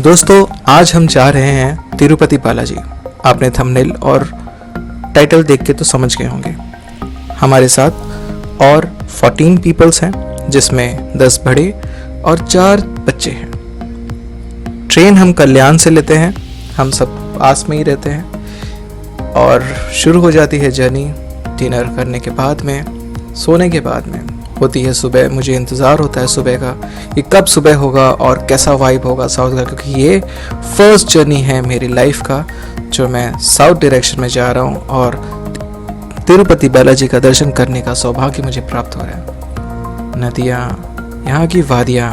दोस्तों आज हम जा रहे हैं तिरुपति बालाजी। आपने थंबनेल और टाइटल देख के तो समझ गए होंगे। हमारे साथ और 14 पीपल्स हैं, जिसमें 10 बड़े और 4 बच्चे हैं। ट्रेन हम कल्याण से लेते हैं, हम सब पास में ही रहते हैं और शुरू हो जाती है जर्नी। डिनर करने के बाद में, सोने के बाद में होती है सुबह। मुझे इंतज़ार होता है सुबह का कि कब सुबह होगा और कैसा वाइब होगा साउथ का, क्योंकि ये फर्स्ट जर्नी है मेरी लाइफ का जो मैं साउथ डायरेक्शन में जा रहा हूँ और तिरुपति बालाजी का दर्शन करने का सौभाग्य मुझे प्राप्त हो रहा है। नदियाँ, यहाँ की वादियाँ,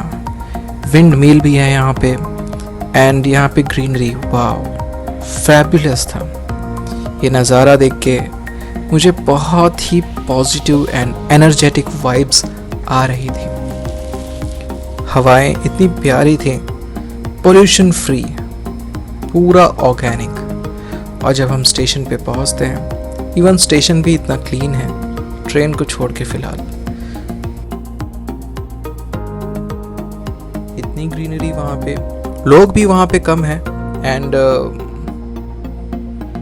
विंड मिल भी है यहाँ पे एंड यहाँ पे ग्रीनरी, वाव फैबुलस था। ये नज़ारा देख के मुझे बहुत ही पॉजिटिव एंड एनर्जेटिक वाइब्स आ रही थी। हवाएं इतनी प्यारी थी, पोल्यूशन फ्री, पूरा ऑर्गेनिक। और जब हम स्टेशन पे पहुंचते हैं, इवन स्टेशन भी इतना क्लीन है ट्रेन को छोड़ के फिलहाल। इतनी ग्रीनरी वहाँ पे, लोग भी वहाँ पे कम हैं एंड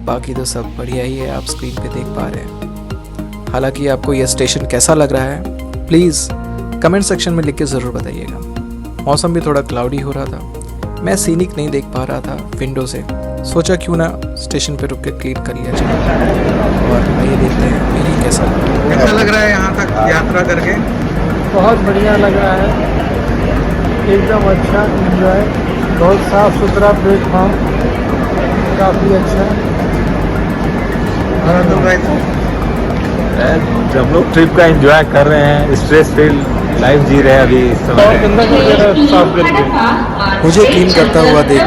बाकी तो सब बढ़िया ही है, आप स्क्रीन पे देख पा रहे हैं। हालांकि आपको यह स्टेशन कैसा लग रहा है प्लीज़ कमेंट सेक्शन में लिख के ज़रूर बताइएगा। मौसम भी थोड़ा क्लाउडी हो रहा था, मैं सीनिक नहीं देख पा रहा था विंडो से, सोचा क्यों ना स्टेशन पे रुक के क्लीन कर लिया जाए। और आइए देखते हैं मेरी कैसा लग रहा है यहाँ तक यात्रा करके। बहुत बढ़िया लग रहा है, एकदम अच्छा एंजॉय, बहुत साफ सुथरा प्लेटफॉर्म, काफ़ी अच्छा। हम लोग ट्रिप का एंजॉय कर रहे हैं, स्ट्रेस फ्री लाइफ जी रहे हैं अभी इस समय। मुझे क्लीन करता हुआ देख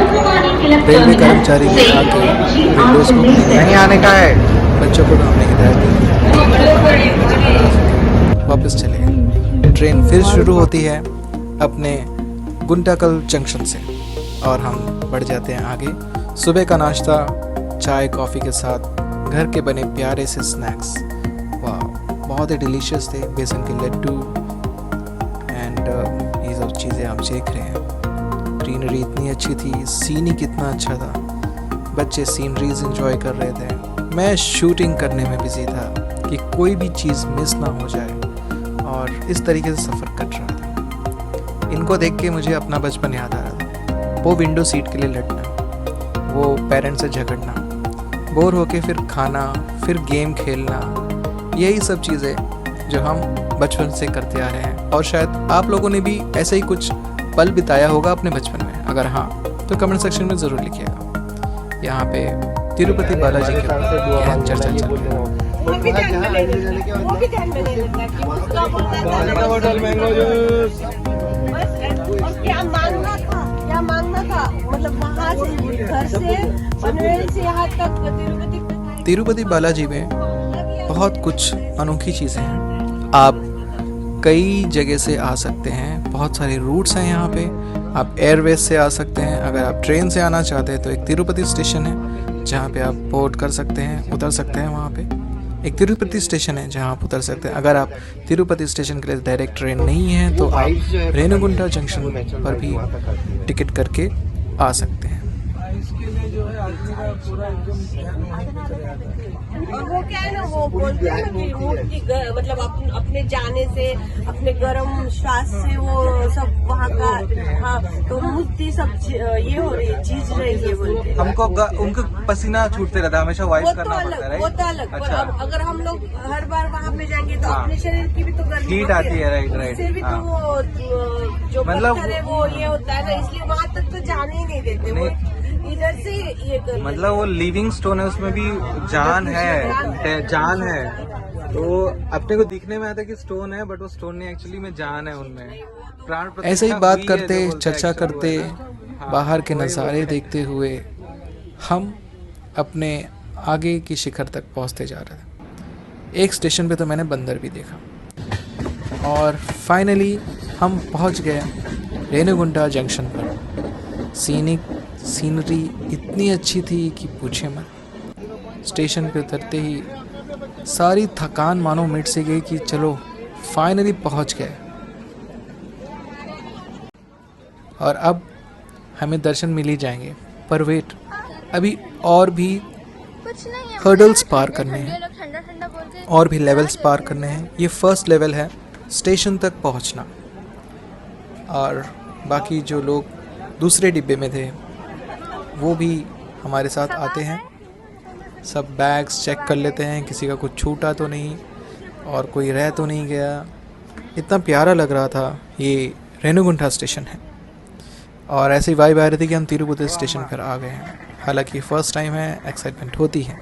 रेलवे कर्मचारी ने आके विंडोज को नहीं आने का है। बच्चों को हमने हिदायत दी, वापस चले गए। ट्रेन फिर शुरू होती है अपने गुंटाकल जंक्शन से और हम बढ़ जाते हैं आगे। सुबह का नाश्ता चाय कॉफ़ी के साथ घर के बने प्यारे से स्नैक्स, वाह बहुत ही डिलीशियस थे। बेसन के लड्डू एंड ये सब चीज़ें आप देख रहे हैं। ग्रीनरी इतनी अच्छी थी, सीनिक कितना अच्छा था, बच्चे सीनरीज एंजॉय कर रहे थे। मैं शूटिंग करने में बिजी था कि कोई भी चीज़ मिस ना हो जाए और इस तरीके से सफ़र कट रहा था। इनको देख के मुझे अपना बचपन याद आ रहा था। वो विंडो सीट के लिए लड़ना, वो पेरेंट्स से झगड़ना, बोर होके फिर खाना, फिर गेम खेलना, यही सब चीज़ें जो हम बचपन से करते आ रहे हैं। और शायद आप लोगों ने भी ऐसे ही कुछ पल बिताया होगा अपने बचपन में। अगर हाँ तो कमेंट सेक्शन में ज़रूर लिखिएगा। यहाँ पे तिरुपति बालाजी के गहन चर्चा चल रही है। क्या मांगना था, मतलब वहाँ से घर से पनवेल से यहाँ तक तिरुपति बालाजी में बहुत कुछ अनोखी चीज़ें हैं। आप कई जगह से आ सकते हैं, बहुत सारे रूट्स हैं यहाँ पे। आप एयरवेज से आ सकते हैं, अगर आप ट्रेन से आना चाहते हैं तो एक तिरुपति स्टेशन है जहाँ पे आप बोर्ड कर सकते हैं, उतर सकते हैं। वहाँ पे एक तिरुपति स्टेशन है जहाँ आप उतर सकते हैं। अगर आप तिरुपति स्टेशन के लिए डायरेक्ट ट्रेन नहीं है तो आप रेणुगुंटा जंक्शन पर भी टिकट करके आ सकते हैं। वो क्या है ना, वो बोलते हैं ना कि मूर्ति मतलब अपने जाने से, अपने गर्म श्वास से वो सब वहाँ का, हाँ तो मूर्ति सब ये हो रही है, चीज रही है बोलते। हमको उनका पसीना छूटते रहता है, हमेशा वाइप करना पड़ता है। वो तो अलग, अच्छा। पर अगर हम लोग हर बार वहाँ पे जाएंगे तो अपने शरीर की भी तो गर्मी हीट आती है, राइट इससे भी तो वो जो पत्थर है वो ये होता है ना, इसलिए वहाँ तक तो जाने ही नहीं देते। वो इधर से ये कर, मतलब वो लिविंग स्टोन है, उसमें भी जान है, जान है। तो अपने को दिखने में आता है कि स्टोन है, बट वो स्टोन नहीं, एक्चुअली में जान है उनमें, प्राण प्रतिष्ठा ऐसे ही बात हुई है, करते जो बोलते हैं चर्चा actually करते वो है ना। बाहर के वही नज़ारे देखते हुए हम अपने आगे की शिखर तक पहुंचते जा रहे थे। एक स्टेशन पे तो मैंने बंदर भी देखा और फाइनली हम पहुंच गए रेणुगुंटा जंक्शन पर। सीनरी इतनी अच्छी थी कि पूछे मत। स्टेशन पे उतरते ही सारी थकान मानो मिट सी गई कि चलो फाइनली पहुंच गए। और अब हमें दर्शन मिल ही जाएंगे, पर वेट, अभी और भी कुछ नहीं है, हर्डल्स पार करने हैं, लोग ठंडा ठंडा बोल के और भी लेवल्स पार करने हैं। ये फर्स्ट लेवल है, स्टेशन तक पहुंचना। और बाकी जो लोग दूसरे डिब्बे में थे वो भी हमारे साथ आते हैं, सब बैग्स चेक कर लेते हैं, किसी का कुछ छूटा तो नहीं और कोई रह तो नहीं गया। इतना प्यारा लग रहा था। ये रेणुगुंठा स्टेशन है और ऐसी वाइब आ रही थी कि हम तिरुपति स्टेशन पर आ गए हैं। हालांकि फ़र्स्ट टाइम है, एक्साइटमेंट होती है।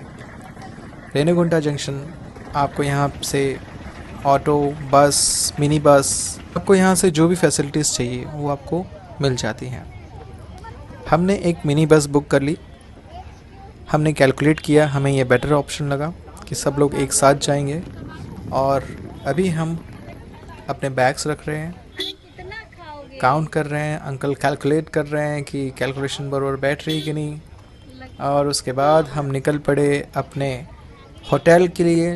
रेणुगुंठा जंक्शन, आपको यहाँ से ऑटो, बस, मिनी बस, आपको यहाँ से जो भी फैसिलिटीज़ चाहिए वो आपको मिल जाती हैं। हमने एक मिनी बस बुक कर ली। हमने कैलकुलेट किया, हमें ये बेटर ऑप्शन लगा कि सब लोग एक साथ जाएंगे। और अभी हम अपने बैग्स रख रहे हैं, काउंट कर रहे हैं। अंकल कैलकुलेट कर रहे हैं कि कैलकुलेशन बराबर बैठ रही कि नहीं। और उसके बाद हम निकल पड़े अपने होटल के लिए।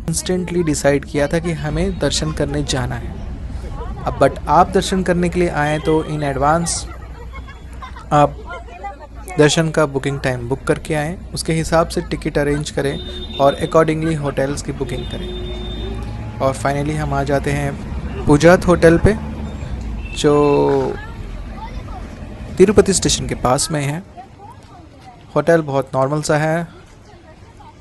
इंस्टेंटली डिसाइड किया था कि हमें दर्शन करने जाना है। अब बट आप दर्शन करने के लिए आए तो इन एडवांस आप दर्शन का बुकिंग टाइम बुक करके आएँ, उसके हिसाब से टिकट अरेंज करें और अकॉर्डिंगली होटल्स की बुकिंग करें। और फाइनली हम आ जाते हैं पूजात होटल पे, जो तिरुपति स्टेशन के पास में है। होटल बहुत नॉर्मल सा है।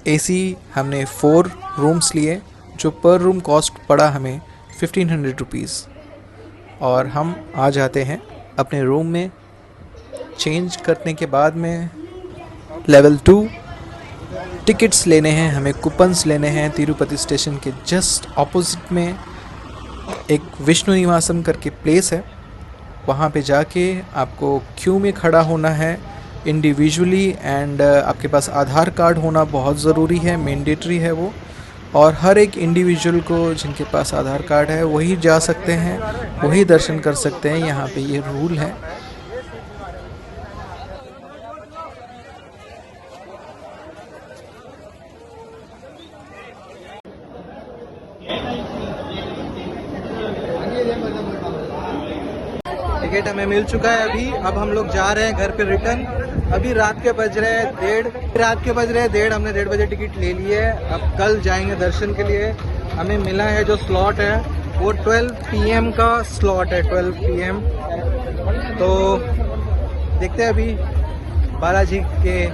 एसी हमने 4 रूम्स लिए, जो पर रूम कॉस्ट पड़ा हमें 1500 रुपीज़। और हम आ जाते हैं अपने रूम में। चेंज करने के बाद में लेवल 2 टिकट्स लेने हैं, हमें कूपन्स लेने हैं। तिरुपति स्टेशन के जस्ट ऑपोजिट में एक विष्णु निवासम करके प्लेस है, वहाँ पे जाके आपको क्यू में खड़ा होना है इंडिविजुअली। एंड आपके पास आधार कार्ड होना बहुत ज़रूरी है, मैंडेटरी है वो। और हर एक इंडिविजुअल को जिनके पास आधार कार्ड है वही जा सकते हैं, वही दर्शन कर सकते हैं। यहाँ पे ये रूल है। टिकट हमें मिल चुका है अभी। अब हम लोग जा रहे हैं घर पे रिटर्न। अभी रात के बज रहे हैं 1:30। हमने 1:30 बजे टिकट ले ली है। अब कल जाएंगे दर्शन के लिए। हमें मिला है जो स्लॉट है वो 12 PM का स्लॉट है, 12 PM। तो देखते हैं अभी बालाजी के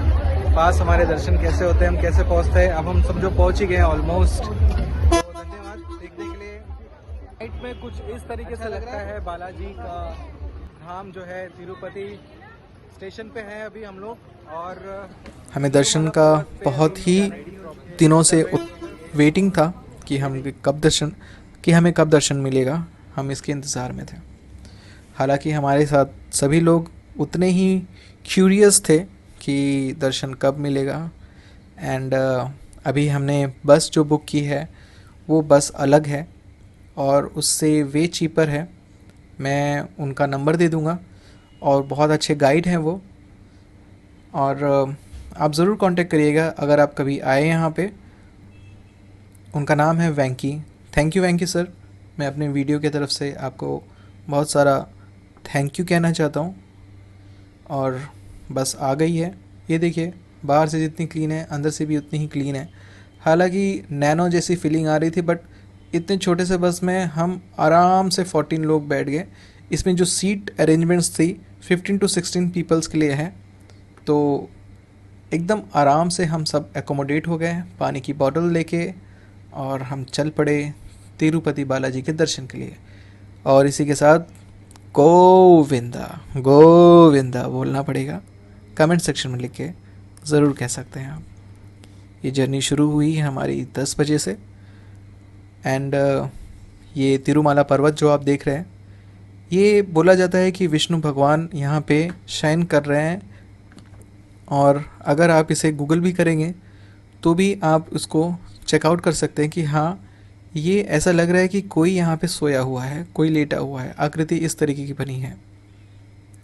पास हमारे दर्शन कैसे होते हैं, हम कैसे पहुंचते हैं। अब हम समझो पहुंच ही गए हैं ऑलमोस्ट। तो धन्यवाद देखने के लिए। नाइट में कुछ इस तरीके से लगता है बालाजी का धाम जो है तिरुपति स्टेशन पे है अभी हम लोग। और हमें दर्शन का बहुत ही दिनों से वेटिंग था कि हमें कब दर्शन मिलेगा। हम इसके इंतज़ार में थे। हालांकि हमारे साथ सभी लोग उतने ही क्यूरियस थे कि दर्शन कब मिलेगा। एंड अभी हमने बस जो बुक की है वो बस अलग है और उससे वे चीपर है। मैं उनका नंबर दे दूँगा और बहुत अच्छे गाइड हैं वो। और आप ज़रूर कांटेक्ट करिएगा अगर आप कभी आए यहाँ पे। उनका नाम है Venky. Thank you Venky sir. मैं अपने वीडियो की तरफ से आपको बहुत सारा थैंक यू कहना चाहता हूँ। और बस आ गई है। ये देखिए, बाहर से जितनी क्लीन है अंदर से भी उतनी ही क्लीन है। हालांकि नैनो जैसी फीलिंग आ रही थी, बट इतने छोटे से बस में हम आराम से 14 लोग बैठ गए। इसमें जो सीट अरेंजमेंट्स थी 15 to 16 पीपल्स के लिए है, तो एकदम आराम से हम सब एकोमोडेट हो गए पानी की बोतल लेके। और हम चल पड़े तिरुपति बालाजी के दर्शन के लिए। और इसी के साथ गोविंदा गोविंदा बोलना पड़ेगा। कमेंट सेक्शन में लिख के ज़रूर कह सकते हैं आप। ये जर्नी शुरू हुई हमारी 10 बजे से। एंड ये तिरुमाला पर्वत जो आप देख रहे हैं, ये बोला जाता है कि विष्णु भगवान यहाँ पे शाइन कर रहे हैं। और अगर आप इसे गूगल भी करेंगे तो भी आप उसको चेकआउट कर सकते हैं कि हाँ, ये ऐसा लग रहा है कि कोई यहाँ पे सोया हुआ है, कोई लेटा हुआ है। आकृति इस तरीके की बनी है।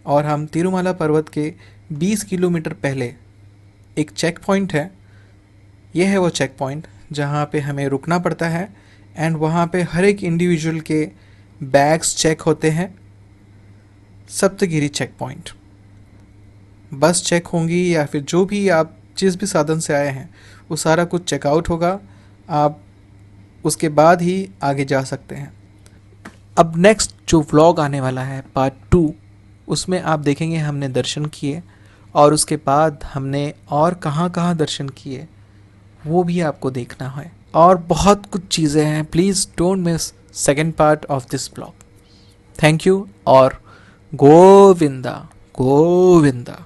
और हम तिरुमाला पर्वत के 20 किलोमीटर पहले एक चेक पॉइंट है, ये है वो चेक पॉइंट जहाँ पे हमें रुकना पड़ता है एंड वहाँ पे हर एक इंडिविजुअल के बैग्स चेक होते हैं। सप्तगिरी चेक पॉइंट, बस चेक होंगी या फिर जो भी आप जिस भी साधन से आए हैं वो सारा कुछ चेकआउट होगा, आप उसके बाद ही आगे जा सकते हैं। अब नेक्स्ट जो व्लॉग आने वाला है पार्ट 2, उसमें आप देखेंगे हमने दर्शन किए और उसके बाद हमने और कहाँ कहाँ दर्शन किए वो भी आपको देखना है और बहुत कुछ चीज़ें हैं। Please don't miss second part of this blog. Thank you और गोविंदा गोविंदा।